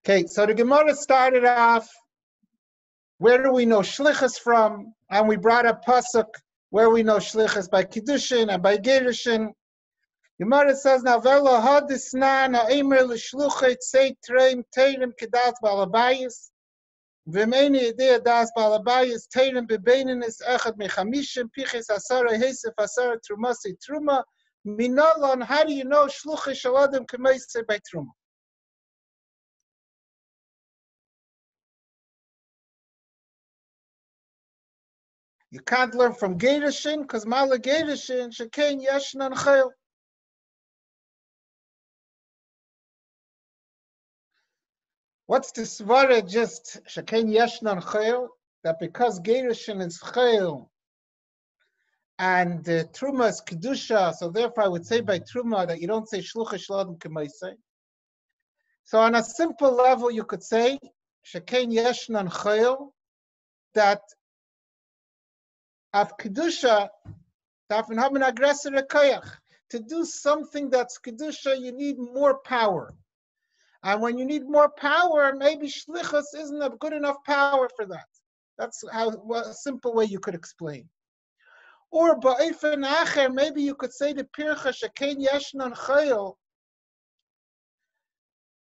Okay, so the Gemara started off, where do we know shlichus from? And we brought a pasuk where we know shlichus by kiddushin and by gerushin. Gemara says, now velo hadisnan ha'emer l'shluchet tzei treim teirem kedat balabayis. V'meini idea das balabayis teirem bebeinenis echad mechamishim piches asara hesef asara trumasi truma. Minolon, how do you know shluchet shaladim k'meisei by truma? You can't learn from gerushin because mala gerushin shekein yeshnan chayil. What's the svara just shekein yeshnan chayil? That because gerushin is chayil and truma is kedusha, so therefore I would say by truma that you don't say shluchah shladim k'maisei. So on a simple level you could say shekein yeshnan chayil that of kedusha, to do something that's kedusha, you need more power. And when you need more power, maybe shlichus isn't a good enough power for that. That's a simple way you could explain. Or ba'efen acher, maybe you could say the pircha shekein yeshnan chayil.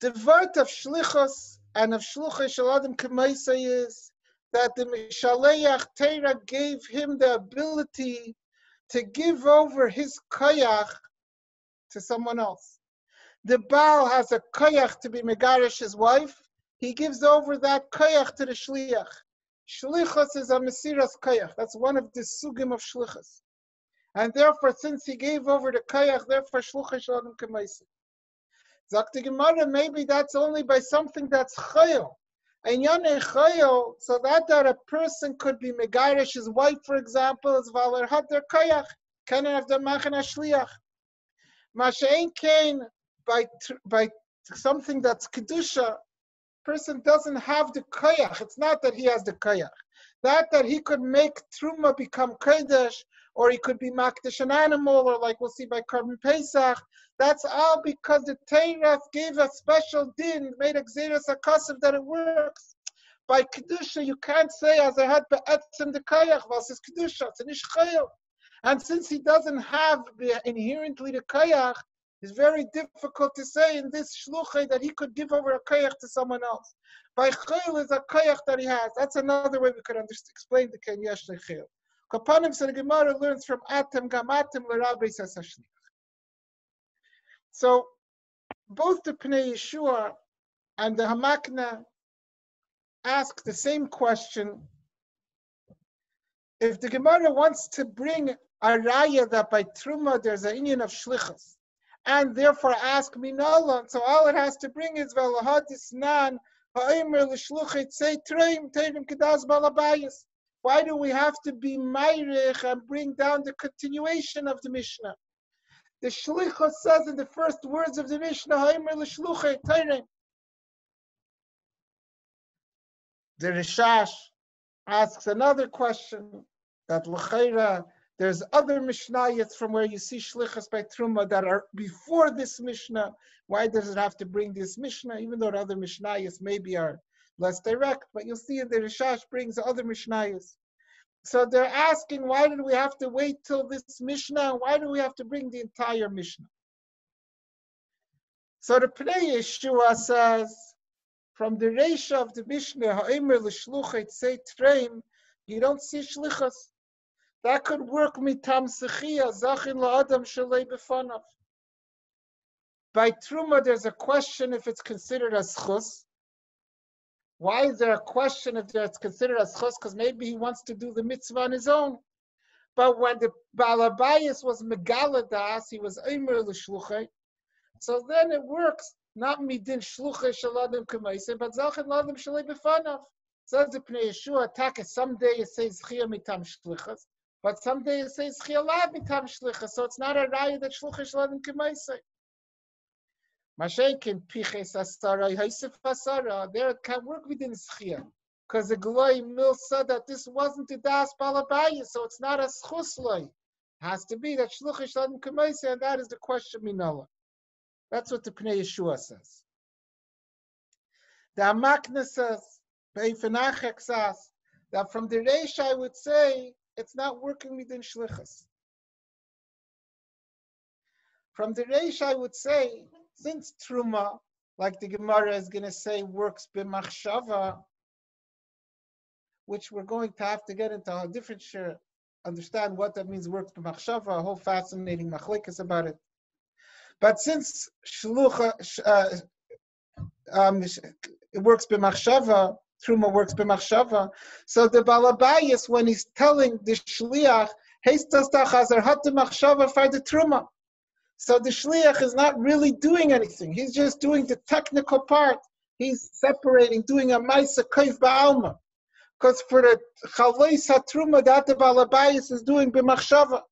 The word of shlichus and of shluchah shaladim k'maisei is that the Mishaleach Torah gave him the ability to give over his koyach to someone else. The Baal has a koyach to be megarish his wife. He gives over that koyach to the shliach. Shlichus is a mesiras koyach. That's one of the sugim of shlichus. And therefore, since he gave over the koyach, therefore shluchah shalom k'maisi. Zakti Gemara, maybe that's only by something that's chayil. And Yonei Chayil, so that a person could be megarish his wife, for example, is valer had their koyach, can have the machan ashliach. Masha'en kain by something that's kedusha, person doesn't have the koyach. It's not that he has the koyach. That he could make truma become kodesh, or he could be makdsh an animal, or like we'll see by Korban Pesach. That's all because the Torah gave a special din, made a gzeras hakasav that it works. By kedusha, you can't say as I had be'etzem the koyach versus kedusha. It's an ishchayil, and since he doesn't have inherently the koyach, it's very difficult to say in this shluchah that he could give over a koyach to someone else. By chayil is a koyach that he has. That's another way we could explain the ken yesh lechayil. Kapanim, so the Gemara learns from atem gamatem l'rabbi says hashliach. So both the Pnei Yeshua and the Hamakna ask the same question. If the Gemara wants to bring a raya that by truma there's an inyan of shlichus, and therefore ask minalon, so all it has to bring is velahadisnan ha'emer l'shluchet say treim teirim kedas balabayis. Why do we have to be mayrich and bring down the continuation of the Mishnah? The Shlichot says in the first words of the Mishnah, ha'emer l'shluchet teirim. The Rishash asks another question that l'chayra, there's other Mishnayos from where you see shlichus by truma that are before this Mishnah. Why does it have to bring this Mishnah? Even though the other Mishnayos maybe are less direct, but you'll see the Rishash brings other Mishnayos. So they're asking, why did we have to wait till this Mishnah? Why do we have to bring the entire Mishnah? So the Pnei Yeshua says, from the Reisha of the Mishnah, ha'emer l'shluchet say treim, you don't see shlichus. That could work mitam sechia, zachin la'adam shalei b'fanav. By truma, there's a question if it's considered as chus. Why is there a question if it's considered as chus? Because maybe he wants to do the mitzvah on his own. But when the balabayis was megaladas, he was omer l'shluchet. So then it works. Not midin shluchet shaladim k'maiseh, but zachin la'adam shalei b'fanav. Says the Pnei Yeshua, taka, someday it says chiyah mitam shlichas, but someday it says chiyah la mitam shlichas. So it's not a raya that shluchet shaladim k'maiseh. Mashenkin piches asara, haisef asara. There it can work within schia, because the Gloi Mil said that this wasn't the das balabaya, so it's not a schusloi. It has to be that shluchah shaladim k'maiseh, and that is the question minala. That's what the Pnei Yeshua says. The Hamakna says, Beifenachek says, that from the Reish I would say, it's not working midin shlichus. From the Reish I would say, since Truma, like the Gemara is going to say, works b'machshava, which we're going to have to get into a different share, understand what that means, works b'machshava, a whole fascinating machlekes about it. But since it works b'machshava, Truma works b'machshava, so the Balabayas, when he's telling the Shliach, Heistas tachazar hat machshava for the Truma. So the Shliach is not really doing anything. He's just doing the technical part. He's separating, doing a Maisa Kaif Ba'alma. Because for the Chalais HaTruma, that the Balabayas is doing b'machshava.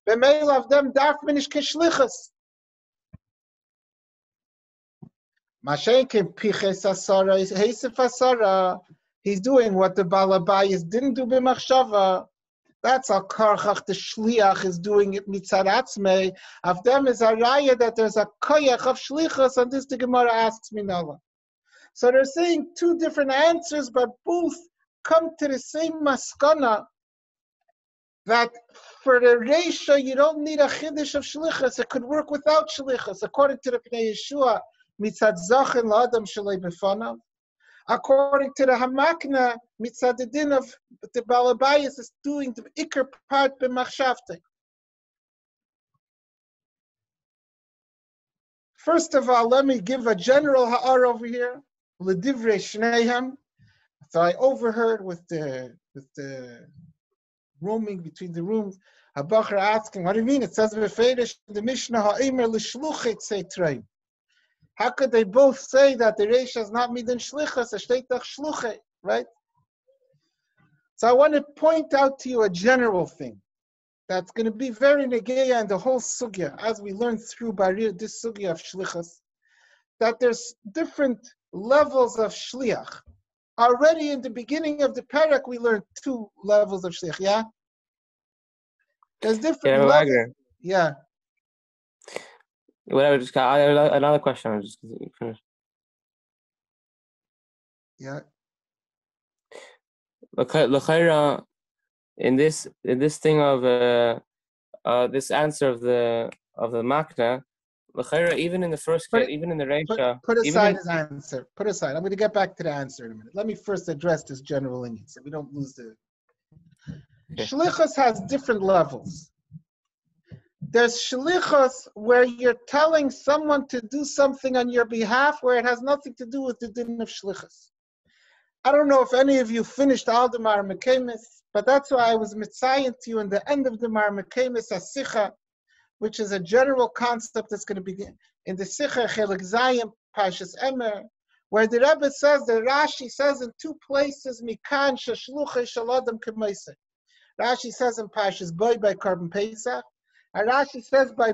B'meil of them, darf minish keshlichas. Mashenkin Piches Asara, Heisef Asara, he's doing what the Balabayas didn't do b'machshava. That's a karchach, the shliach is doing it mitzad atzmei. Of them is a raya that there's a koyach of shlichus, and this the Gemara asks Minala. So they're saying two different answers, but both come to the same maskana, that for the reisha you don't need a chiddush of shlichus. It could work without shlichus, according to the Pnei Yeshua, mitzad zachin la'adam shalei b'fanav. According to the Hamakna, mitzad the din of the Balabayas is doing the ikar part b'machshavte. First of all, let me give a general ha'ar over here. L'divrei shneihem. So I overheard with the roaming between the rooms, Habachar asking, what do you mean? It says b'feidish the Mishnah ha'emer l'shluchet seitreim. How could they both say that the Reish is not midin shlichas, a shteitach shluche, right? So I want to point out to you a general thing that's going to be very negeya in the whole sugya, as we learned through Barir, this sugya of shlichas, that there's different levels of shliach. Already in the beginning of the parak, we learned 2 levels of shliach, yeah? There's different levels. Yeah. Whatever, just got another question. I'm just finished. Yeah. L'chayra, in this thing of this answer of the Makna, l'chayra, even in the first case, even in the Reisha, put aside his answer. Put aside. I'm going to get back to the answer in a minute. Let me first address this general inyan so we don't lose the. Okay. Shlichus has different levels. There's shlichus where you're telling someone to do something on your behalf where it has nothing to do with the din of shlichus. I don't know if any of you finished all the Mar Mekemis, but that's why I was mitzayin to you in the end of the Mar Mekemis Asicha, which is a general concept that's going to begin in the Sicha Chelik Zayim Pashas Emer, where the Rebbe says, the Rashi says in 2 places, Mikan sheshluchei shaladam k'meiseh. Rashi says in Pashas Boy by Korban Pesach. And Rashi says by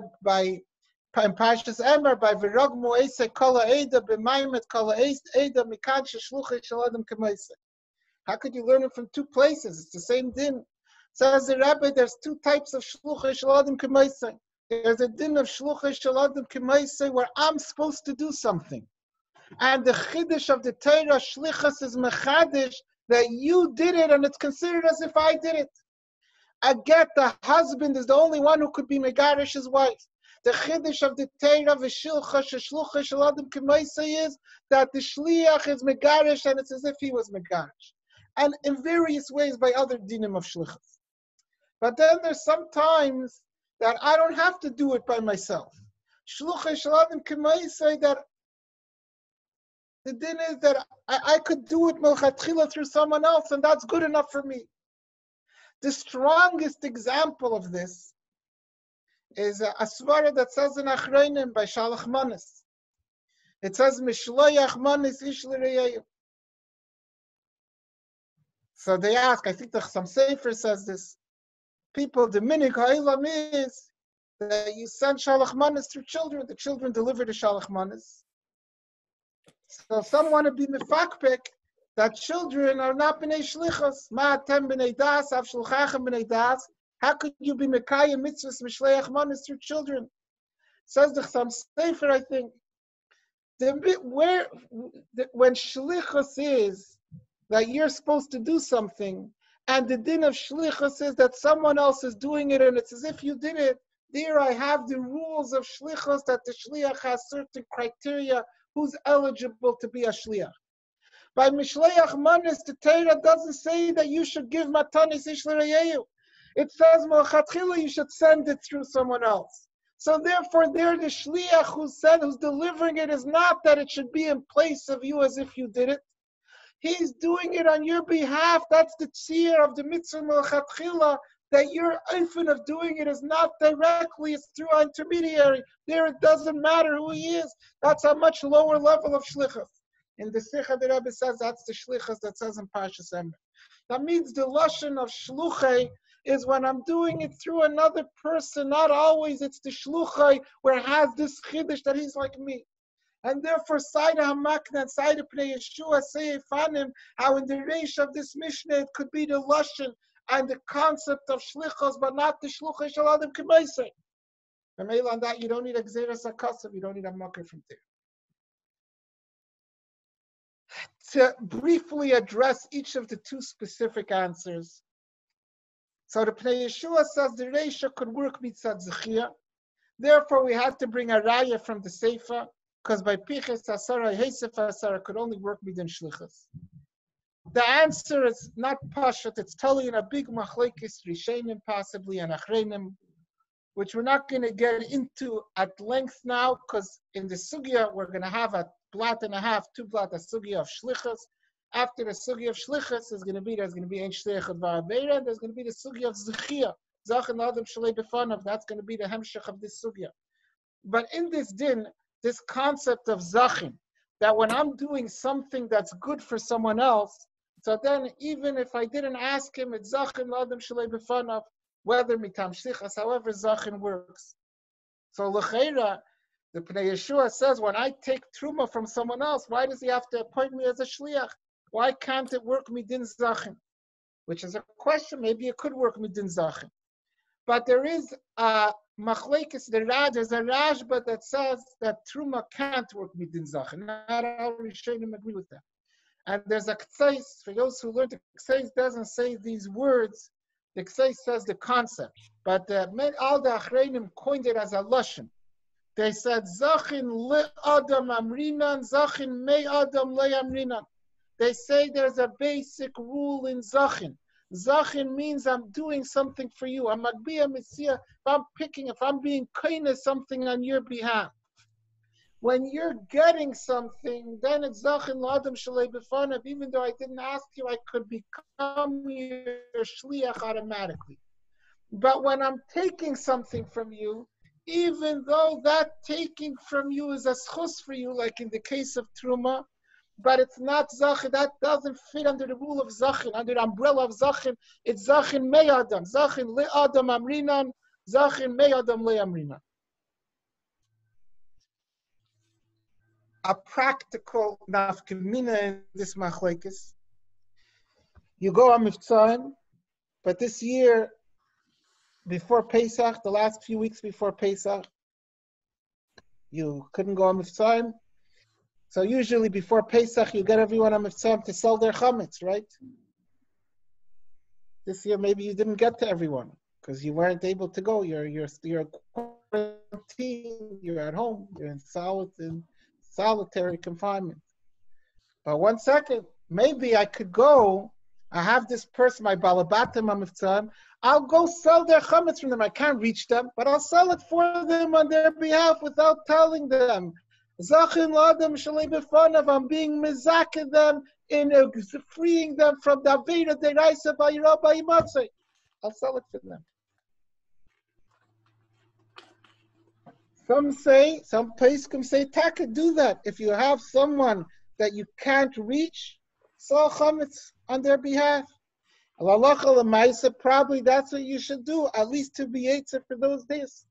Pashas Emer, by Virog Moese Kala Eda, B'maimet Kala Eda, Mikan Sheshluchei Shaladam K'meiseh. How could you learn it from 2 places? It's the same din. Says the Rebbe, there's 2 types of Shluchei Shaladam K'meiseh. There's a din of Shluchei Shaladam K'meiseh where I'm supposed to do something. And the Chiddush of the Torah, Shlichus, is Mechadish, that you did it and it's considered as if I did it. I get the husband is the only one who could be Megarish's wife. The Chiddush of the Torah, V'shilcha, Sheshlucha, Shaladim K'meiseh is that the Shliach is Megarish and it's as if he was Megarish. And in various ways by other dinim of Shlichus. But then there's sometimes that I don't have to do it by myself. Shlucha, Shaladim K'meiseh, that the din is that I could do it Melchatchila through someone else and that's good enough for me. The strongest example of this is a svara that says in Achreinim by Shalach Manis. It says, Mishloyach Manis ish l'reyeyu. So they ask, I think the Chassam Sefer says this, people, the minig ha'ilam is that you send Shalach Manis through children, the children deliver the Shalach Manis. So some want to be mefakpek, that children are not b'nei shlichus. Ma'atem b'nei das, av shluchachem b'nei das. How could you be mekayim mitzvahs mishleach manis through children? Says the Chassam Sefer, I think, when shlichus is that you're supposed to do something, and the din of shlichus is that someone else is doing it, and it's as if you did it. There I have the rules of shlichus that the shliach has certain criteria who's eligible to be a shliach. By mishleach manis, the Torah doesn't say that you should give matanis ish l'reyehu. It says melchatchila you should send it through someone else. So therefore, there the shliach who's delivering it is not that it should be in place of you as if you did it. He's doing it on your behalf. That's the tzir of the mitzvah melchatchila, that your infant of doing it is not directly, it's through an intermediary. There it doesn't matter who he is. That's a much lower level of shlichus. In the Sikha, the Rebbe says that's the shlichus that says in Parshas Emor. That means the lashon of shluchai is when I'm doing it through another person, not always it's the shluchai where it has this chiddush that he's like me. And therefore, Saida Hamakna and Saida Pnei Yeshua say Fanim, how in the reish of this Mishnah it could be the lashon and the concept of shlichos, but not the shluchai shel adam k'maisei. And on that, you don't need a gzeras hakasav, you don't need a makar from there. To briefly address each of the two specific answers. So the Pnei Yeshua says the reisha could work mitzad zechia. Therefore, we had to bring a raya from the Seifa, because by piches asara, heisef asara could only work midin shlichus. The answer is not pashat, it's totally in a big machlekes rishenim, possibly, and achreinim, which we're not going to get into at length now, because in the sugya, we're going to have a blat and a half, 2 blat, a sugya of shlichus. After the sugya of shlichus, there's going to be ein shlichut va'avera, there's going to be the sugya of zechia, zachin adam shalei b'fanav, that's going to be the hemshech of this sugya. But in this din, this concept of zachin, that when I'm doing something that's good for someone else, so then even if I didn't ask him, it's zachin adam shalei b'fanav, whether mitam shlichus, however zachin works. So l'cheira, the Pnei Yeshua says, when I take truma from someone else, why does he have to appoint me as a shliach? Why can't it work midin zachin? Which is a question. Maybe it could work midin zachin. But there is a machlekes, there's a rashba that says that truma can't work midin zachin. Not all Rishonim agree with that. And there's a kseis, for those who learned, the kseis doesn't say these words. The kseis says the concept. But all the achreinim coined it as a lashon. They said, Zachin le adam amrinan, Zachin me adam le amrinan. They say there's a basic rule in Zachin. Zachin means I'm doing something for you. I'm magbiya mitzia. If I'm being kind something on your behalf. When you're getting something, then it's Zachin le adam shalei b'fanav. Even though I didn't ask you, I could become your shliach automatically. But when I'm taking something from you, even though that taking from you is a schus for you, like in the case of truma, but it's not zachin, that doesn't fit under the rule of zachin, under the umbrella of zachin. It's zachin me adam, zachin le adam amrinan, zachin me adam le amrinan. A practical nafkamina in this machlekes. You go on Mivtzaim, but this year, before Pesach, the last few weeks before Pesach, you couldn't go on Mivtzaim. So usually before Pesach, you get everyone on Mivtzaim to sell their chametz, right? This year, maybe you didn't get to everyone because you weren't able to go. You're quarantined. You're at home. You're in solitary confinement. But 1 second, maybe I could go. I have this person, my balabatim on Mivtzaim. I'll go sell their chametz from them. I can't reach them, but I'll sell it for them on their behalf without telling them. Zachin l'adam shalei b'fanav, I'm being mezakeh them in freeing them from the avera deraisa b'yira b'yimatzei. I'll sell it for them. Some poskim say, Taka, do that. If you have someone that you can't reach, sell chametz on their behalf. Probably that's what you should do, at least to be Eitzah for those days.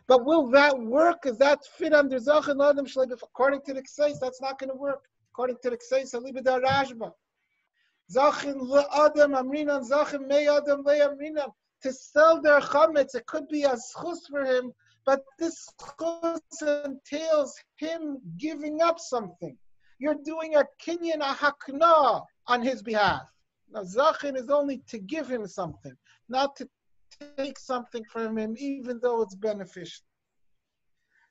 But will that work? Does that fit under Zachin Adam Shleib? According to the Kseis, that's not going to work. According to the Kseis, Alibida Rashba. Zachin Le Adam Amrinan, Zachin Me Adam Le Amrinan. To sell their chametz, it could be a schus for him, But this chus entails him giving up something. You're doing a kinyan, a hakna on his behalf. Now, zachin is only to give him something, not to take something from him, even though it's beneficial.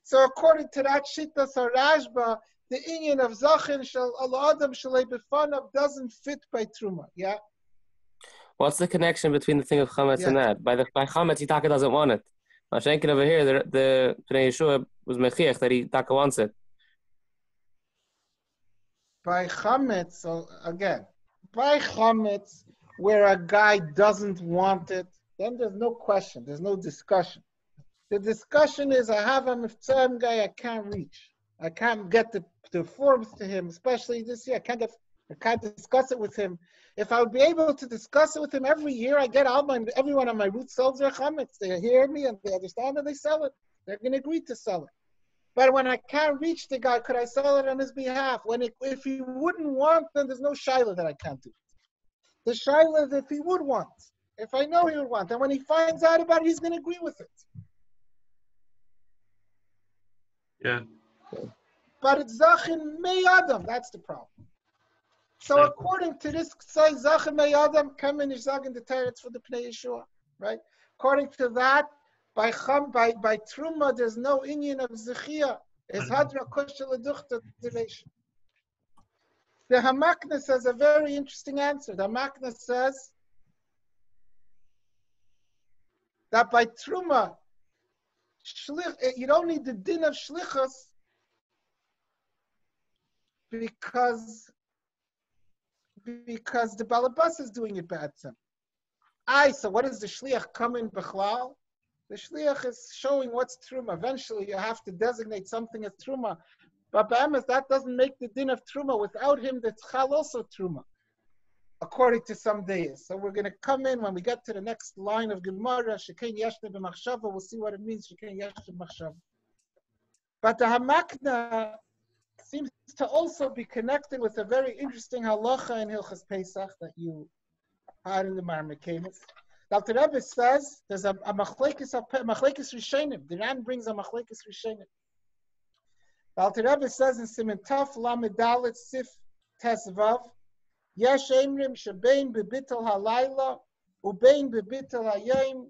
So according to that shittas Rashba, the inyan of zachin shel al adam shalei b'fanav doesn't fit by truma. Yeah. What's the connection between the thing of chametz and that? By chametz, Yitaka doesn't want it. Mashenkin over here, the Pnei Yeshua was mechiach that Yitaka wants it. By chametz, so again, by chametz, where a guy doesn't want it, then there's no question, there's no discussion. The discussion is, I have a miftzam guy I can't reach. I can't get the forms to him, especially this year. I can't discuss it with him. If I would be able to discuss it with him every year, I get out everyone on my route sells their chametz. They hear me and they understand and they sell it. They're going to agree to sell it. But when I can't reach the guy, could I sell it on his behalf? If he wouldn't want, then there's no shaila that I can't do. The shaila is if he would want. If I know he would want. And when he finds out about it, he's going to agree with it. Yeah. But it's zachin mei adam. That's the problem. So according to this, say zachin mei adam, kamen ish zagin the teretz for the Pnei Yeshua, right? According to that, by truma, there's no inyan of zechia. It's hadra kosher leduchta relation. The Hamakna says a very interesting answer. The Hamakna says that by truma, you don't need the din of shlichus because the balabas is doing it ba'atzem. So what does the shliach come in b'chlal? The shliach is showing what's truma. Eventually, you have to designate something as truma. But b'emes, that doesn't make the din of truma. Without him, the tzchal also truma, according to some days. So we're going to come in when we get to the next line of Gemara, shekein yeshne b'machshava. We'll see what it means, shekein yeshne b'machshava. But the Hamakna seems to also be connected with a very interesting halacha in Hilchas Pesach that you had in the Marmikemis. Dr. Rebbe says there's a machlekes rishenim. The Ran brings a machlekes rishenim. Dr. Rebbe says in Siman Taf Lamed Dalet Sif Tesvav, Yesh Emrim shebein bebitel halayla ubein bebitel hayom.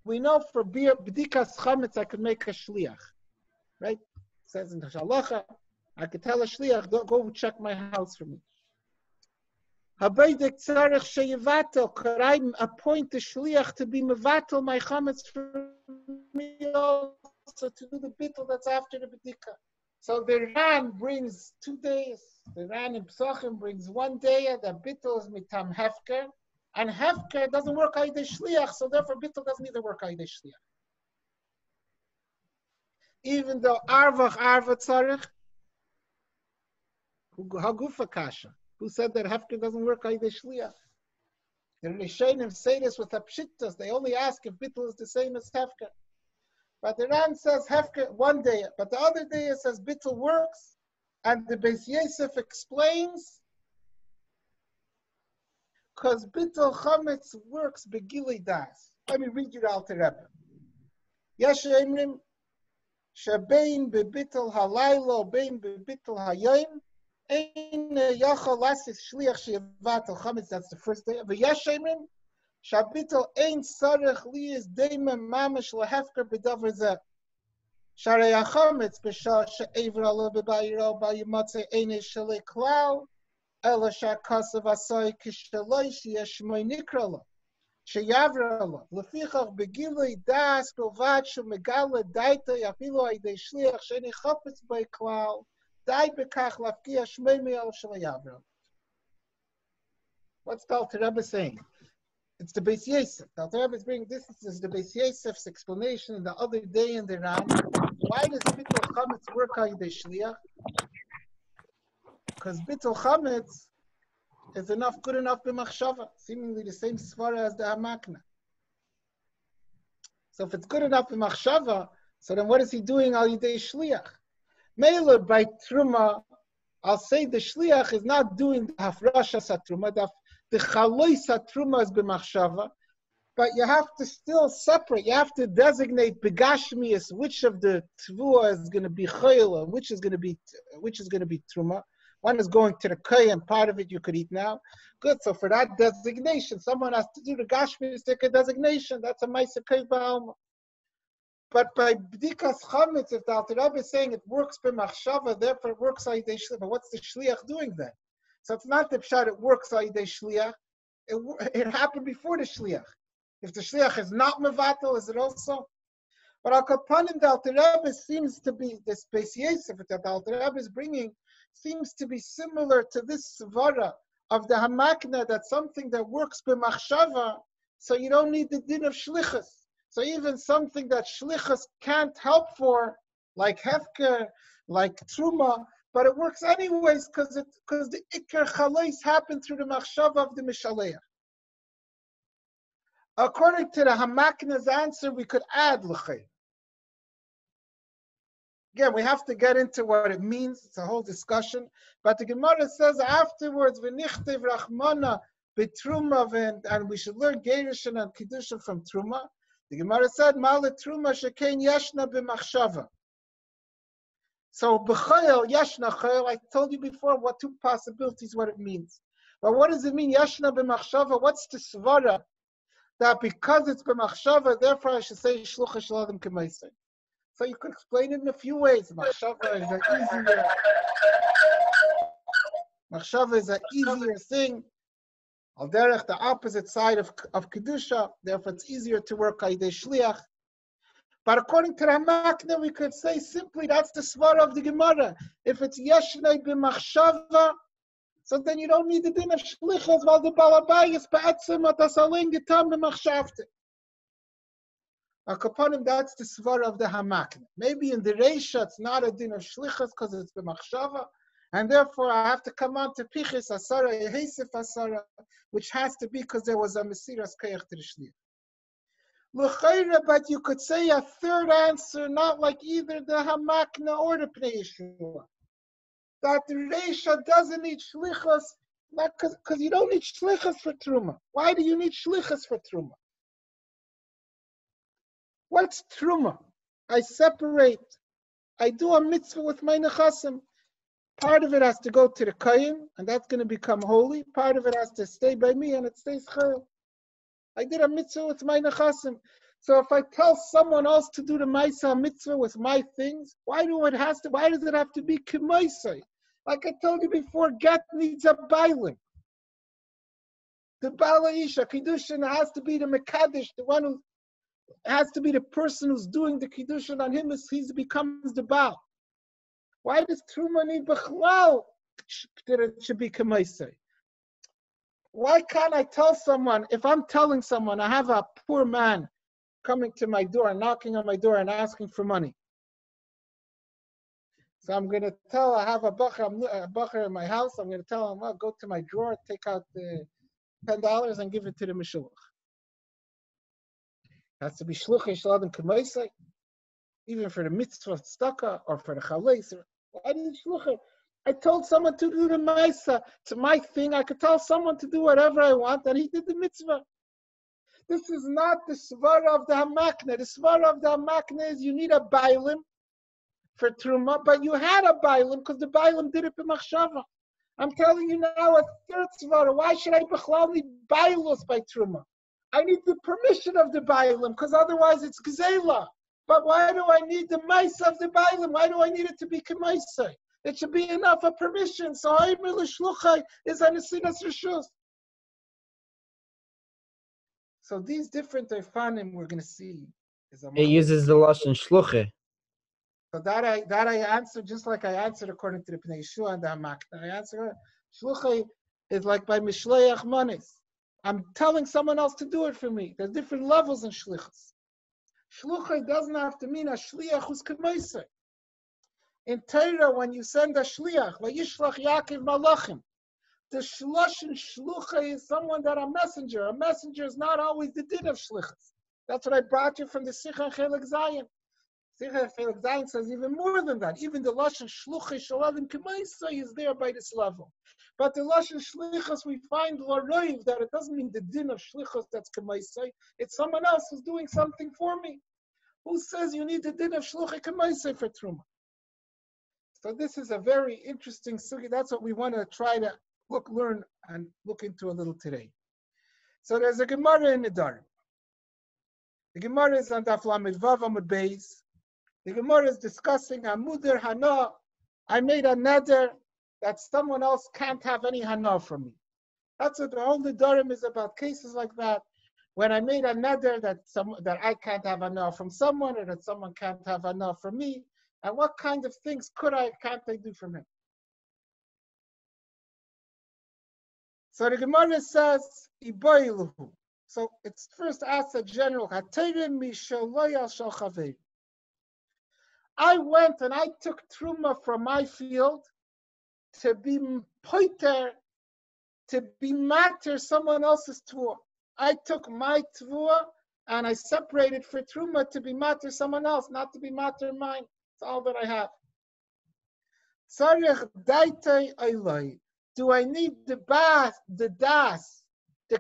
We know for b'dikas chametz I could make a shliach, right? It says in the halacha, I could tell a shliach, go check my house for me. Habeidek tzarech sheyivatel, could I appoint the shliach to be mevatel my chametz for me also to do the bittul that's after the b'dika? So the Ran brings 2 days. The Ran in Psachim brings 1 day. The bittul is mitam hefker, and hefker doesn't work ayidei shliach, so therefore bittul doesn't either work ayidei shliach. Even though arva tzarech, hagufa kasha. Who said that hefker doesn't work ayidei shliach? The Rishonim say this with apshittas. They only ask if bittul is the same as hefker. But the Ran says hefker 1 day, but the other day it says bittul works, and the Beis Yosef explains because bittul chametz works begilei das. Let me read you the Alter Rebbe. Yesh emrim shebein bebittul halayla bein bebittul hayom ein yachal lasis shliach shevatel chametz. That's the first day. But yesh emrim Shabitel ein sarech li is deima mamish lehefker b'davar zeh. Sharei hachametz b'shah she'ever alo b'bayiro b'yimatze eine shalei klal ela shakasav asai kishaloi sheyeshmoi nikra lo sheyavra lo lefichach begilui das bilvad shemegala daita yafilu aydei shliach she'eni chapetz bei klal dai bekach lafkia shmei me'al sheyavra. What's the Alter Rebbe saying? It's the Beis Yosef. The Alter Rebbe is bringing this is the Beis Yosef's explanation the other day in the Ran. Why does bittul chametz work ayidei shliach? Because bittul chametz is good enough b'machshava, seemingly the same svara as the Hamakna. So if it's good enough b'machshava, so then what is he doing ayidei shliach? Mele by truma, I'll say the shliach is not doing the hafrasha satruma. The chalois truma is b'machshava. But you have to still separate. You have to designate begashmius, which of the tvua is going to be chayil and which is going to be truma. One is going to the kay, and part of it you could eat now. Good. So for that designation, someone has to do the gashmius designation. That's a ma'aser kay ba'alma. But by bdikas chametz, if the Alter Rebbe is saying it works b'machshava, therefore it works ayidei shliach. But what's the shliach doing then? So it's not the pshat it works ayidei shliach. It happened before the shliach. If the shliach is not mevatel, is it also? But al kapanim, the Alter Rebbe seems to be, the space yesef that the Alter Rebbe is bringing seems to be similar to this svara of the hamakna, that something that works b'machshava, so you don't need the din of shlichus. So even something that shlichus can't help for, like hefker, like truma, but it works anyways because the ikar chalais happened through the machshava of the mishaleach. According to the hamakna's answer, we could add l'chay. Again, we have to get into what it means. It's a whole discussion. But the Gemara says afterwards, v'nichtev rachmana b'truma, and we should learn Gershon and Kiddushin from truma. The Gemara said, Ma'ale truma shekein yeshna b'machshava. So b'chayel, yeshna chayel, I told you before what two possibilities, what it means. But what does it mean, yeshna b'machshava? What's the svara? That because it's b'machshava, therefore I should say shlucha shel adam k'maaseh. So you could explain it in a few ways. Machshava is an easier thing. Al derech, the opposite side of kedusha. Therefore, it's easier to work ayidei shliach. But according to the Hamakna, we could say simply that's the svara of the Gemara. If it's yeshnei b'machshava, so then you don't need the din of shlichas, while the balabayis ba'atzim atasaling getam b'machshavte. Akaponim, that's the svara of the Hamakna. Maybe in the Reisha it's not a din of shlichas because it's b'machshava, and therefore I have to come on to pichis asara, ehesef asara, which has to be because there was a mesiras kayach to the shliach. L'chayra, but you could say a third answer, not like either the Hamakna or the Pnei Yeshua, that the Reisha doesn't need shlichas, not because you don't need shlichas for truma. Why do you need shlichas for truma? What's truma? I separate. I do a mitzvah with my nechasim. Part of it has to go to the kayim, and that's going to become holy. Part of it has to stay by me, and it stays chayil. I did a mitzvah with my nechasim. So if I tell someone else to do the ma'isa mitzvah with my things, why does it have to be k'maisai? Like I told you before, get needs a bailim. The ba'al kiddushin has to be the mekadesh, the one who has to be the person who's doing the kiddushin on him, he becomes the baal. Why does truma need b'chlal that it should be k'maisai? Why can't I tell someone, if I'm telling someone I have a poor man coming to my door, knocking on my door and asking for money. So I'm going to tell, I have a bacher in my house, I'm going to tell him, well, go to my drawer, take out the $10 and give it to the Meshulach. Has to be shluchah shel adam k'maaseh, even for the mitzvah of tzedakah or for the chalais. Why did shluchah? I told someone to do the ma'isa. It's my thing. I could tell someone to do whatever I want, and he did the mitzvah. This is not the svara of the hamakna. The svara of the hamakna is you need a bailim for truma, but you had a bailim because the bailim did it b'machshava. I'm telling you now a third svara. Why should I b'chlal need bailos by truma? I need the permission of the bailim because otherwise it's gzela. But why do I need the ma'isa of the bailim? Why do I need it to be k'maisei? It should be enough of permission. So Ha'imr l'shluchai is an esinas reshus. So these different tefanim we're going to see. It uses the lashon shluchah. So that I answered just like I answered according to the Pnei Yeshua and the Hamakna. I answered shluchai is like by mishleach manis. I'm telling someone else to do it for me. There's different levels in shlichus. Shluchai doesn't have to mean a shliach who's k'maiseh. In Torah, when you send a shliach, vayishlach Yaakov malachim, the shloshim shlucha is someone that a messenger. A messenger is not always the din of shlichus. That's what I brought you from the Sicha Chelik Zayin. Sicha Chelik Zayin says even more than that. Even the lashon shlucha shel adam k'maaseh is there by this level. But the lashon shlichus, we find l'roiv that it doesn't mean the din of shlichus that's k'maisei. It's someone else who's doing something for me. Who says you need the din of shluchei k'maisei for truma? So this is a very interesting sugi. That's what we want to try to learn and look into a little today. So there's a Gemara in the Nedarim. The Gemara is on Daf Lamed Vav Amud Beis. The Gemara is discussing Hamuder Hana. I made a neder that someone else can't have any Hana from me. That's what the whole Nedarim is about, cases like that. When I made a neder that I can't have Hana from someone, or that someone can't have Hana from me, and what kind of things can't I do from him? So the Gemara says, Iboiluhu. So it's first asked a general, I went and I took truma from my field to be poiter, to be matter someone else's tvua. I took my tvua and I separated for truma to be matter someone else, not to be matter mine. That's all that I have. Sarech daitei eiloi. Do I need the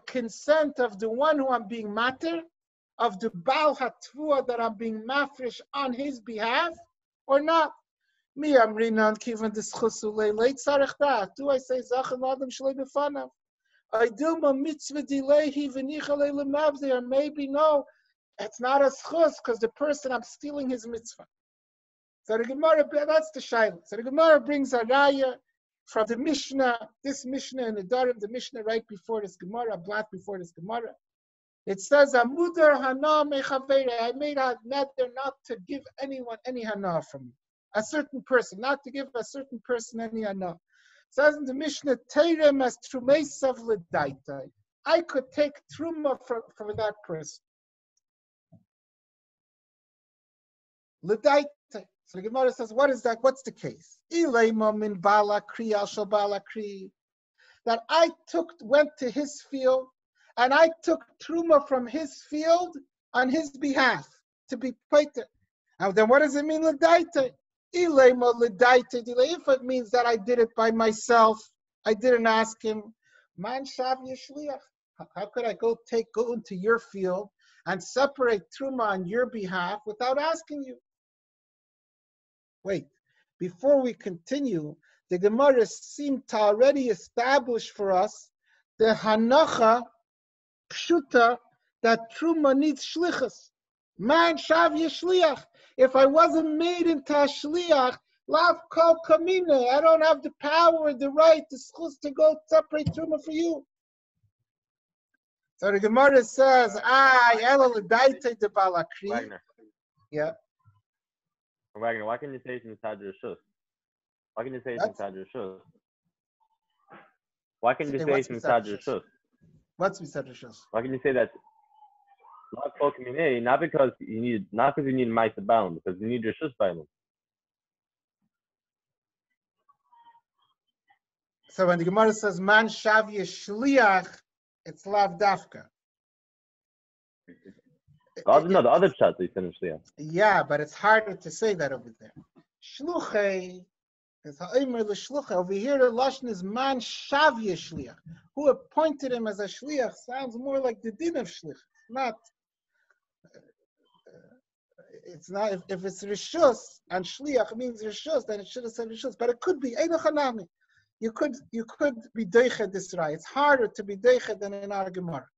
consent of the one who I'm being matter, of the Baal HaTvua that I'm being mafresh on his behalf, or not? Mi amrinan kivan dischusu leileit sarech dat. Do I say zachan adam shlei befanav? I do my mitzvah dilehi v'nichalei lemavzeh, or maybe no, it's not a schus because the person I'm stealing his mitzvah. So the Gemara, that's the shayla. So the Gemara brings a raya from the Mishnah, this Mishnah in the Nedarim, the Mishnah right before this Gemara, a blot before this Gemara. It says, Amudar hana mechavere. I made a neder not to give anyone any hana from me. A certain person, not to give a certain person any hana. It says in the Mishnah, Teirem as trumeisav l'daitai. I could take truma from that person. L'daitai. So the Gemara says, what is that? What's the case? That I went to his field, and I took truma from his field on his behalf to be paid. Now then, what does it mean, l'daita? If it means that I did it by myself, I didn't ask him. Man shav yeshliach. How could I go into your field and separate truma on your behalf without asking you? Wait, before we continue, the Gemara seemed to already establish for us the hanacha pshuta that truma needs shlichus. Man shav yeshliach. If I wasn't made into a shliach, lav kol kamine. I don't have the power, the right, the schus to go separate truma for you. So the Gemara says, ela l'daite de balakri. Wagner. Yeah. Wagner, why can't you say it's inside your shus? Why can't you say it's inside your shus? Why can't you say it's inside your shus? What's inside your shus? Why can you say that? Not because you need ma'aseh balam, because you need your shus balam. So when the Gemara says man shav yeshliach, it's lav dafka. No, the other chat they finished there. Yeah, but it's harder to say that over there. Shluchei is ha'omer l'shluchei. Over here, the lashon is man shav yeshliach. Who appointed him as a shliach sounds more like the din of shliach. It's not. If it's rishus and shliach means rishus, then it should have said rishus. But it could be einochanami. You could be deiched this right. It's harder to be deiched than in our Gemara.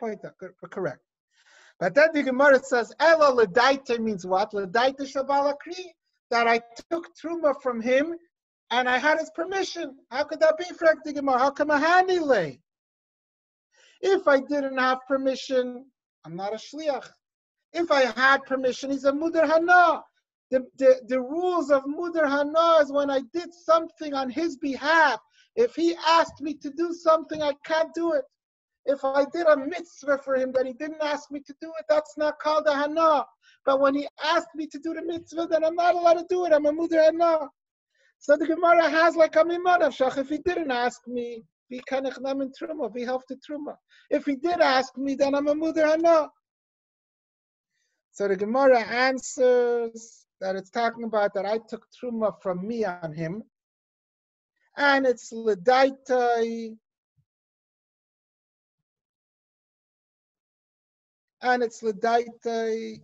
Point that correct. But then the Gemara says, Ela l'daita means what? L'daita shabalakri, that I took truma from him and I had his permission. How could that be, Frank the Gemara? How come a If I didn't have permission, I'm not a shliach. If I had permission, he's a muder hana. The rules of muder hana is when I did something on his behalf. If he asked me to do something, I can't do it. If I did a mitzvah for him that he didn't ask me to do it, that's not called a hana. But when he asked me to do the mitzvah, then I'm not allowed to do it. I'm a muder hana. So the Gemara has like a mimanav shach. If he didn't ask me, be kanech namin truma, be helped to truma. If he did ask me, then I'm a muder hana. So the Gemara answers that it's talking about that I took truma from me on him, and it's Ledaitai, and it's Ledaitai,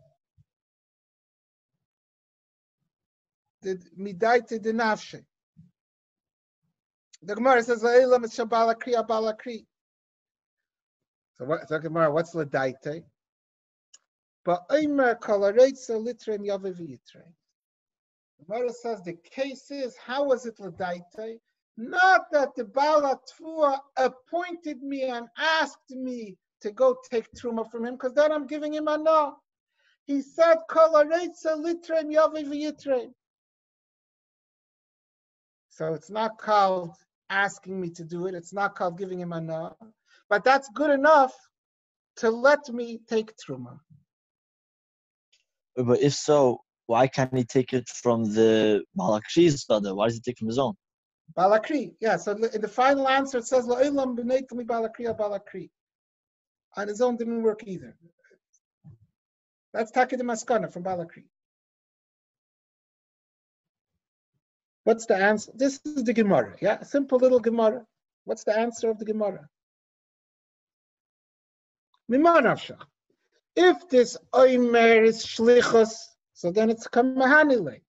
the Midaita de Nafshe. The Gemara says, La'ilam is Shabalakri, Abalakri. So the Gemara, what's Ledaitai? But Eimer Kalaretsa Litrem Yaviv Yitrem. The Gemara says the case is, how was it Ledaitai? Not that the Baal HaTfua appointed me and asked me to go take Truma from him, because then I'm giving him a no. He said, Kalaretsa Litrem Yaviv Yitrem. So it's not called asking me to do it. It's not called giving him a no. But that's good enough to let me take Truma. But if so, why can't he take it from the Malakri's brother? Why does he take from his own? Balakri, yeah. So in the final answer, it says, La'ilam b'neitli balakri balakri. On his own didn't work either. That's Takid Maskana from Balakri. What's the answer? This is the Gemara, yeah? A simple little Gemara. What's the answer of the Gemara? Mimanavshach. If this Oimer is Shlichus, so then it's Kamahanile.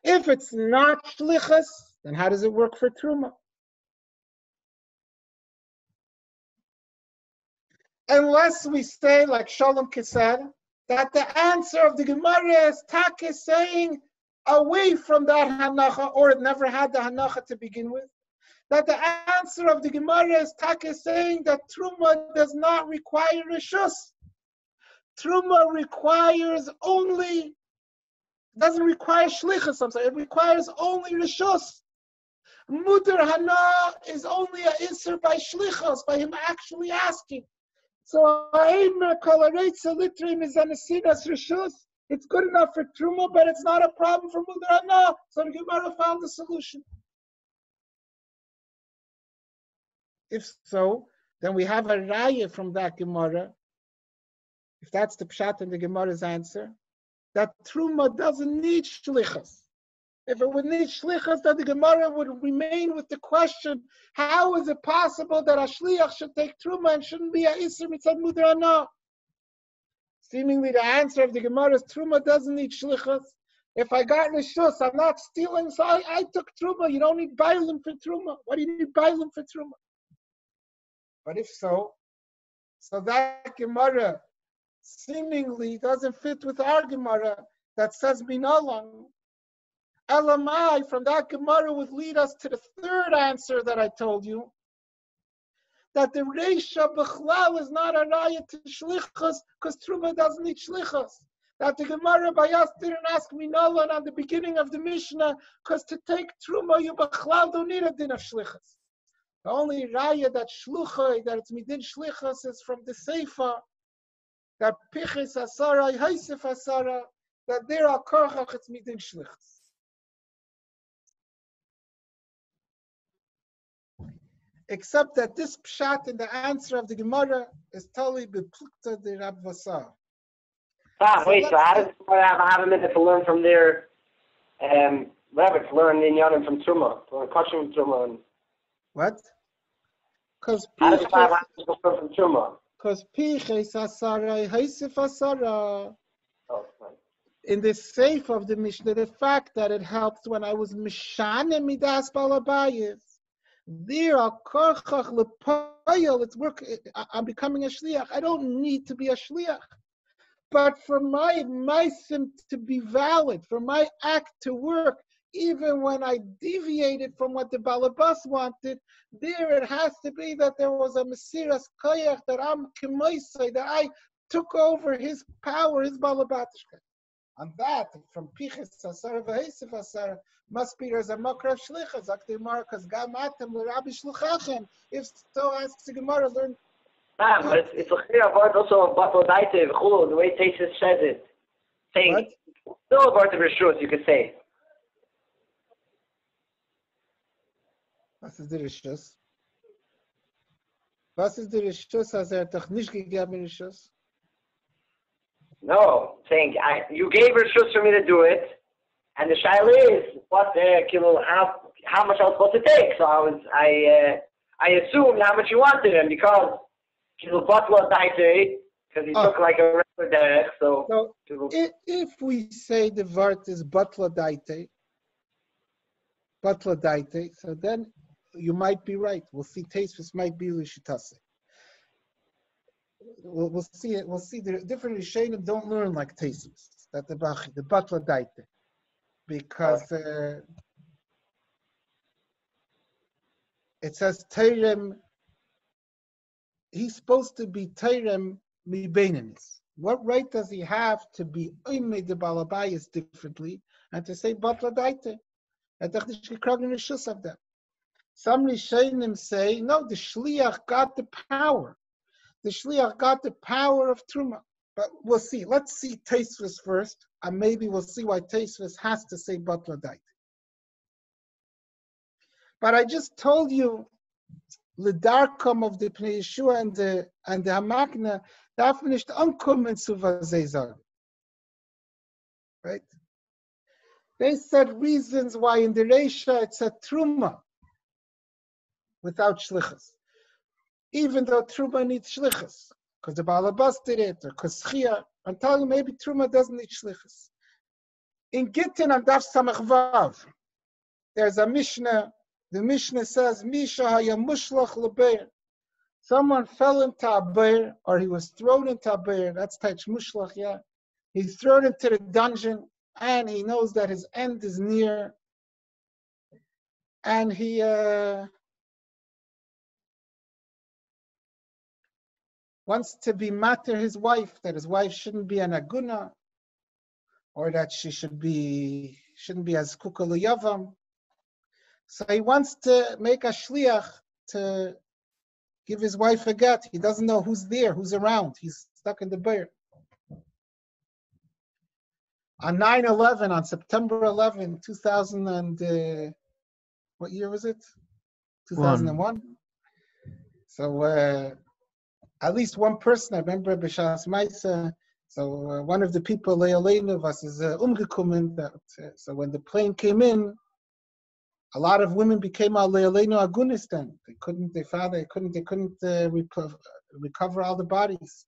If it's not Shlichus, then how does it work for Truma? Unless we say, like Shalom said, that the answer of the Gemara is Taka saying away from that Hanacha, or it never had the Hanacha to begin with. That the answer of the Gemara is Taka saying that Truma does not require Rishus. Truma requires only, doesn't require Shlichus, I'm sorry, it requires only Rishus. Muder Hana is only a Isser by Shlichus, by him actually asking. So Aimer Kalaretsa Litrim is an Asidas Rishus. It's good enough for Truma, but it's not a problem for Muder Hana. So the Gemara found the solution. If so, then we have a raya from that Gemara. If that's the pshat in the Gemara's answer, that Truma doesn't need shlichus. If it would need shlichus, then the Gemara would remain with the question, how is it possible that a shliach should take Truma and shouldn't be a Isser mitzad Muder Hana? Seemingly the answer of the Gemara is Truma doesn't need shlichus. If I got rishus, I'm not stealing, so I took Truma. You don't need bailim for Truma. Why do you need bailim for Truma? But if so, so that Gemara seemingly doesn't fit with our Gemara that says Binalang. Elamai from that Gemara would lead us to the third answer that I told you, that the Reisha Bechlal is not a raya to Shlichus because Truma doesn't need Shlichus. That the Gemara Bayas didn't ask Minalan on the beginning of the Mishnah because to take Truma you Bechlal don't need a din of Shlichus. The only raya that Shluchai, that it's Midin Shlichus, is from the Seifa, that Pichis Asara, Haisif Asara, that there are Korchach, it's Midin Shlichus. Except that this pshat in the answer of the Gemara is totally beplukta de Rab Vasar. Wait, so how does Gemara have a minute to learn from their, whatever, to learn the Inyanim from Truma, to learn Kashim from Truma? What? Because how does Gemara have to learn from Truma? Because Piches Asara, Haisif Asara. Oh, right. In the safe of the Mishnah, the fact that it helps when I was Mishane Midas Balabayis. There are korchach lepayel. It's work. I'm becoming a shliach. I don't need to be a shliach, but for my sim to be valid, for my act to work, even when I deviated from what the balabas wanted, there it has to be that there was a mesiras koyach, that I'm kemoisei, that I took over his power, his balabatishka. And that, from Piches Asar v'Heisif Asar, must be there's a makra of shlichas. Aktimar, because gamatem l'Rabbi shluchachem. If so, asks the Gemara, learn. But it's a clear word also of Bafodaite v'chulu, the way Tesis says it. Saying, still a word of Rishus, you could say. Was ist der Rishus? Was ist der Rishus, als doch nicht gegeben Rishus? No, saying you gave Rishus for me to do it, and the shaila is what how how much I was supposed to take. So I assumed how much you wanted him because he was butler daite, because he took like a regular derech. So if we say the word is butler daite, so then you might be right. We'll see. Taisvis might be lishitase. We'll see it. We'll see the different Rishonim don't learn like Taisvis. That the butler daite, because it says Teirem. He's supposed to be Teirem mi beinanis. What right does he have to be oimei the balabayas differently and to say butler daite? I dacht ich gekrogen the shus of them. Some Rishonim say no. The shliach got the power. The shliach got the power of truma. But we'll see. Let's see Taisvis first, and maybe we'll see why Taisvis has to say butler daite. But I just told you the darkam of the Pnei Yeshua and the Hamakna darf nicht ankommen zu was sie sagen. Right? They said reasons why in the Reisha it's a truma without shlichus. Even though truma needs shlichus, because the balabas did it, or because chia. I'm telling you, maybe truma doesn't need shlichus. In Gittin and Daf Samach Vav, there's a Mishnah. The Mishnah says, Misha haya mushlach lebeir. Someone fell into a bear, or he was thrown into a bear. That's Taich Mushlach, yeah. He's thrown into the dungeon, and he knows that his end is near. And he wants to be mater his wife, that his wife shouldn't be an aguna, or that she shouldn't be as kukal yavam. So he wants to make a shliach to give his wife a get. He doesn't know who's there, who's around. He's stuck in the bear. On 9/11, on September 11, 2000 and what year was it? 2001. So at least one person, I remember B'Shas Maisa. So one of the people, Le'aleinu, was umgekommen. So when the plane came in, a lot of women became Le'aleinu Agunistan. They couldn't recover all the bodies.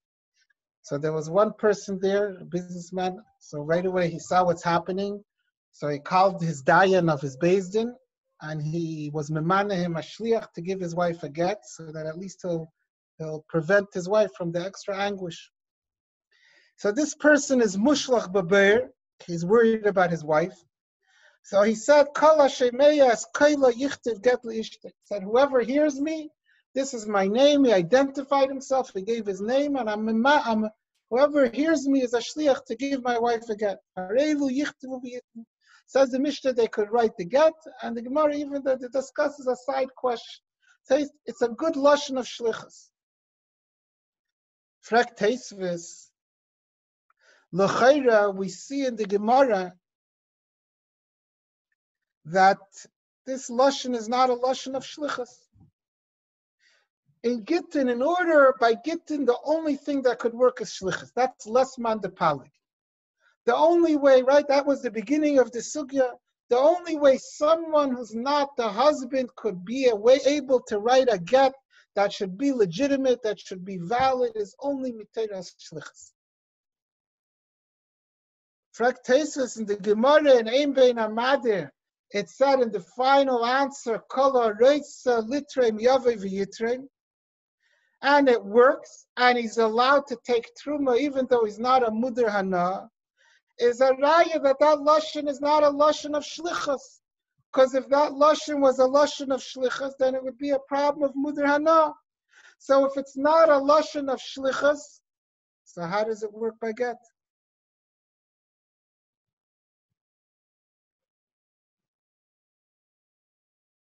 So there was one person there, a businessman. So right away he saw what's happening. So he called his dayan of his beis din, and he was memana him a shliach to give his wife a get, so that at least he'll prevent his wife from the extra anguish. So this person is mushlach babeir. He's worried about his wife. So he said, Kala shemeyas kaila yichtiv get liishtek. Said, whoever hears me, this is my name. He identified himself. He gave his name, and whoever hears me is a shliach to give my wife a get. Says the Mishnah, they could write the get, and the Gemara even that it discusses a side question. Says it's a good lashon of shlichus. Frek Taisvis, l'chayra, we see in the Gemara that this lashon is not a lashon of shlichus. In Gittin, by Gittin, the only thing that could work is shlichus. That's less man de palik. The only way, right, that was the beginning of the sugya. The only way someone who's not the husband could be able to write a get that should be legitimate, that should be valid, is only miteras shlichus. Fraktesis in the Gemara in Ein Bein Amadir, it said in the final answer, Kol ha'reitza litreim yavei v'yitreim. And it works, and he's allowed to take truma even though he's not a mudar hana, is a raya that lashon is not a lashon of shlichus. Because if that lashon was a lashon of shlichus, then it would be a problem of mudar hana. So if it's not a lashon of shlichus, so how does it work by get?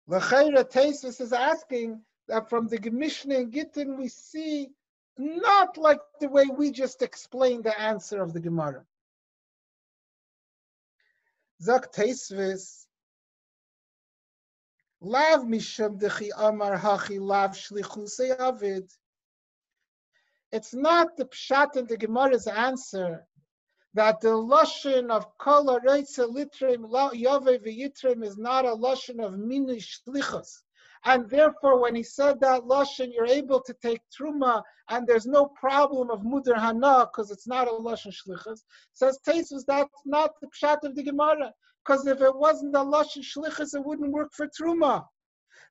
L'chayra Taisvis is asking that from the Mishnah and Gittin we see not like the way we just explained the answer of the Gemara. Zak Taisvis, lav misham dechi amar hachi lav shlichusei avid. It's not the pshat in the Gemara's answer that the lashon of kol hareitza litrim yaveh v'yitrim is not a lashon of mini shlichus. And therefore, when he said that lashon, you're able to take truma, and there's no problem of muder hana because it's not a lashon shlichus. Says Teisus, that's not the pshat of the Gemara, because if it wasn't a lashon shlichus, it wouldn't work for truma.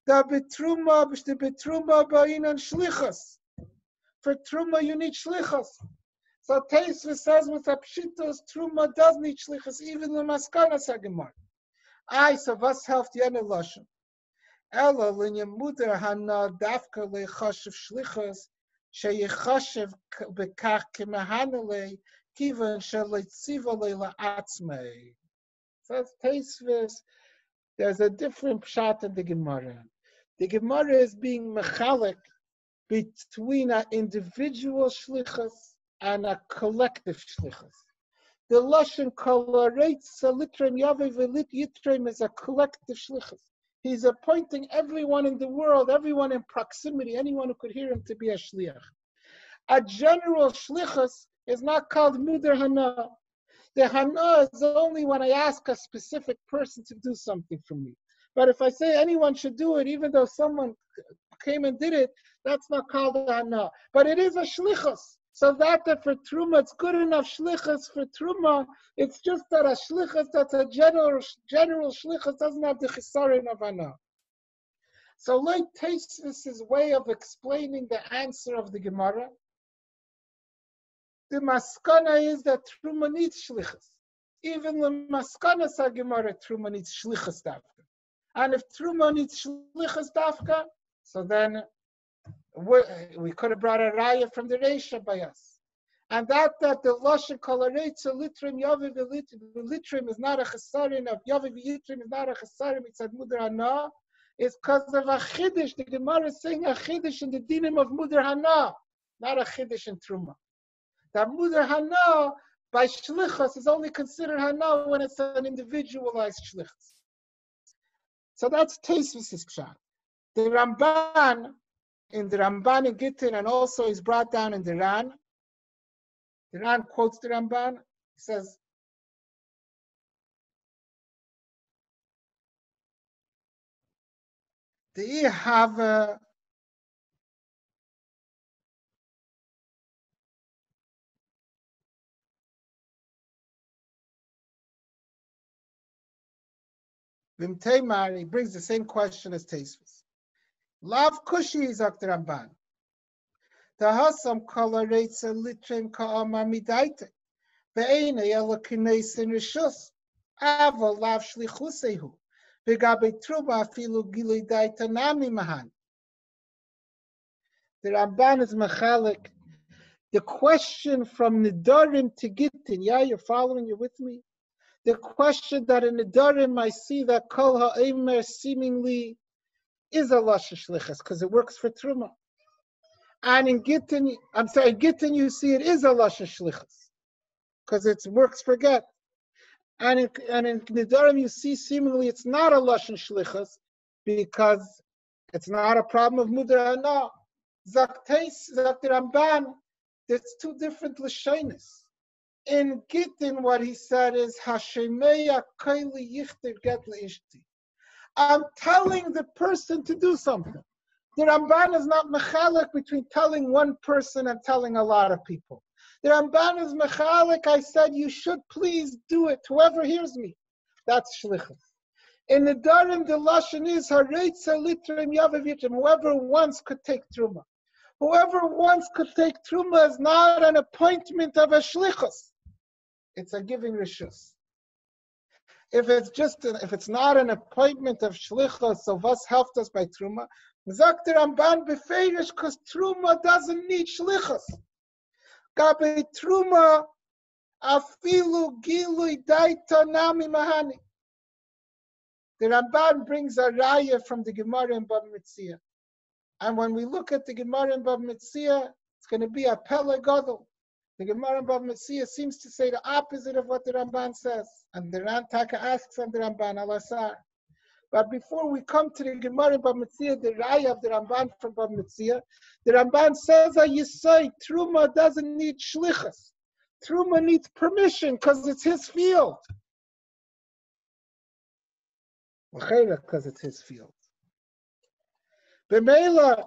The betruma ba'inan shlichus. For truma, you need shlichus. So Teisus says with apshitos, truma does need shlichus, even the maskanas hagemar. So was helped yene lashon? Ella linya muder hana dafka lechashiv shlichus sheyechashiv bekach kemehanale kivan sheletziva leilaatzmei. So Teisus, there's a different pshat in the Gemara. The Gemara is being mechalik between an individual shlichus and a collective shlichus. The lashon kol hareitza litrim yaveh v'yitrim is a collective shlichus. He's appointing everyone in the world, everyone in proximity, anyone who could hear him, to be a shliach. A general shlichus is not called muder hana. The hana is only when I ask a specific person to do something for me. But if I say anyone should do it, even though someone came and did it, that's not called a hana. But it is a shlichus. So that for truma, it's good enough shlichus for truma. It's just that a shlichus that's a general shlichus doesn't have the chisaron of hana. So like Teisus' way of explaining the answer of the Gemara, the maskana is that truma needs shlichus. Even the maskana sa Gemara, truma needs shlichus dafka. And if truma needs shlichus dafka, so then we could have brought a raya from the Reisha by us. And that the lashon kol hareitza litrim yaveh v'yitrim is not a chesaron of yaveh v'yitrim is not a chesaron mitzad muder hana, is because of a chiddush. The Gemara is saying a chiddush in the dinim of muder hana, not a chiddush in truma. That muder hana by shlichus is only considered hana when it's an individualized shlichus. So that's Teisus' pshat. The Ramban in Gittin, and also is brought down in the Ran. The Ran quotes the Ramban. He says, "The have Vimteimar." He brings the same question as Teisus. Lav kushi zok the Ramban. Tahasam kol hareitza litrim ka'amar midaita. Ve'ena yelo kineis in rishus. Ava lav shlichusehu. V'gabe truba afilu gilui daita nami mahan. The Ramban is machalik. The question from Nidarim to Gittin. Yeah, you're following? You're with me? The question that in Nidarim I see that kol ha'emer seemingly is a lashon shlichus because it works for truma, and in Gittin, you see it is a lashon shlichus because it works for get, and in Nidarim you see seemingly it's not a lashon shlichus because it's not a problem of muder hana. Zakteis Ramban, there's two different lashonis. In Gittin, what he said is Hashemeya kaili yichter get leishti. I'm telling the person to do something. The Ramban is not mechalik between telling one person and telling a lot of people. The Ramban is mechalik, I said, you should please do it, whoever hears me. That's shlichus. In the Darim, the lashon is hareitza litrim yaveh v'yitrim. Whoever wants could take truma. Whoever wants could take truma is not an appointment of a shlichus. It's a giving rishus. If it's not an appointment of shlichus, so was helped us by truma? Zok the Ramban befeirish because truma doesn't need shlichus. Gabe truma afilu gilui daita nami mahani. The Ramban brings a raya from the Gemara in Bava Metzia, and when we look at the Gemara in Bava Metzia, it's going to be a pele gadol. The Gemara in Bava Metzia seems to say the opposite of what the Ramban says. And the Rantaka asks on the Ramban, Alasar. But before we come to the Gemara in Bava Metzia, the Raya of the Ramban from Bava Metzia, the Ramban says, you say, Truma doesn't need shlichus. Truma needs permission because it's his field. Because it's his field. B'meila,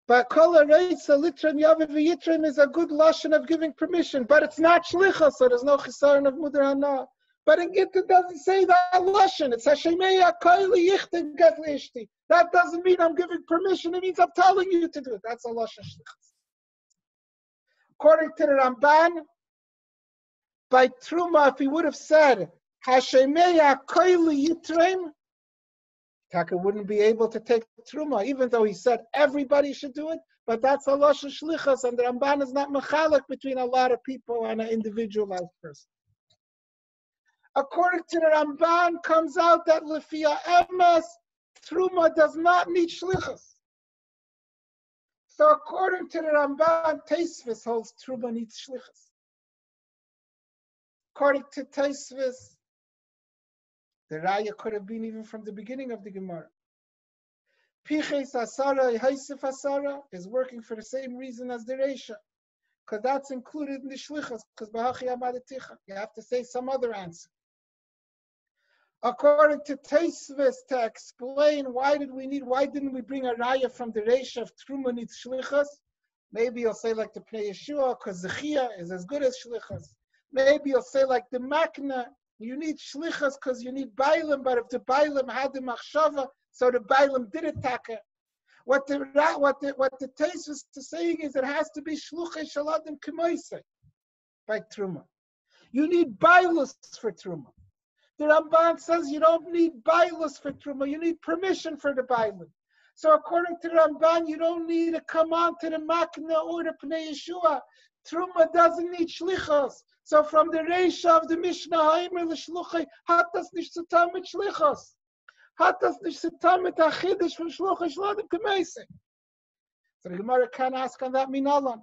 ba'kol ha'reitza litrim yaviv v'yitrim is a good lashon of giving permission, but it's not shlichus, so there's no chisaron of mudar hana. But in Gittin doesn't say that lashon. It's Hashemei HaKoili Yichtin Get Lishti. That doesn't mean I'm giving permission. It means I'm telling you to do it. That's a lashon shlichus. According to the Ramban, by Truma, if he would have said Hashemei HaKoili Yitrim, Taka wouldn't be able to take Truma, even though he said everybody should do it. But that's a lashon shlichus, and the Ramban is not mechalek between a lot of people and an individualized person. According to the Ramban, comes out that Lefia Emes, Truma does not need shlichus. So according to the Ramban, Teisvis holds Truma needs shlichus. According to Teisvis, the Raya could have been even from the beginning of the Gemara. Piches Asara, Haisif Asara is working for the same reason as the Reisha, because that's included in the shlichus, because B'hachi Amadeticha, you have to say some other answer. According to Teisvis, to explain why didn't we bring a raya from the Reisha of Truma needs shlichus? Maybe you'll say like the Pnei Yeshua, because Zechia is as good as shlichus. Maybe you'll say like the Makna, you need shlichus because you need Bailam, but if the Bailam had the Machshava, so the Bailam did it taka. What the Teisvis is saying is it has to be Shluchei Shaladim K'moisei by Truma. You need Bailus for Truma. The Ramban says you don't need bailus for Truma, you need permission for the bailim. So according to the Ramban, you don't need to come on to the Makna or the Pnei Yeshua. Truma doesn't need shlichos. So from the Reisha of the Mishnah, Haimer l'shluchai, hatas nish satam mit shlichos. Hatas nish satam mit achidish from shluchai shlodim k'meising. So the Gemara can't ask on that minalan.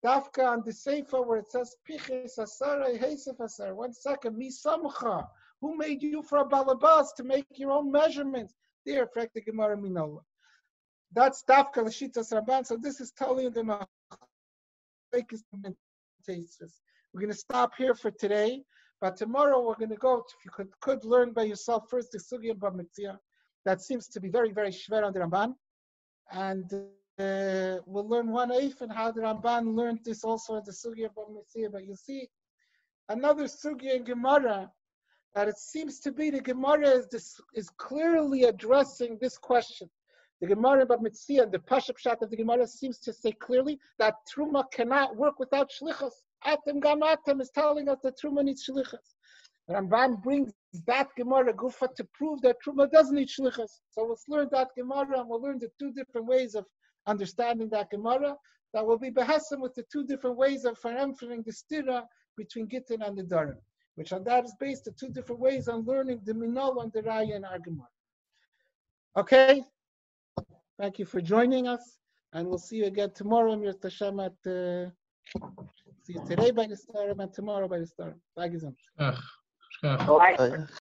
Dafka on the Sefer where it says, Piches Asara, Heisef Asara. 1 second, Mi Samcha. Who made you for a balabas to make your own measurements? There, Frek the Gemara Minola. That's Dafka Lashitas Rabban. So this is telling you the We're going to stop here for today, but tomorrow we're going to go. If you could learn by yourself first the Sugya Bab Mitzia. That seems to be very, very shver on the Ramban, and we'll learn one eif and how the Ramban learned this also in the Sugya Bab Mitzia. But you'll see another Sugya in Gemara. That it seems to be the Gemara is clearly addressing this question. The Gemara Bab Mitzia and the Pashup Shat of the Gemara seems to say clearly that Truma cannot work without shlichus. Atem Gam Atem is telling us that Truma needs shlichus. Ramban brings that Gemara Gufa to prove that Truma doesn't need shlichus. So let's learn that Gemara and we'll learn the 2 different ways of understanding that Gemara. That will be behesem with the 2 different ways of emphasis the stira between Gittin and the Dharam. Which on that is based the 2 different ways on learning the Minol and the Raya and Argamar. Okay? Thank you for joining us, and we'll see you again tomorrow, Mir Tashem, at see you today by the Star and tomorrow by the Star. Bye, Gizam.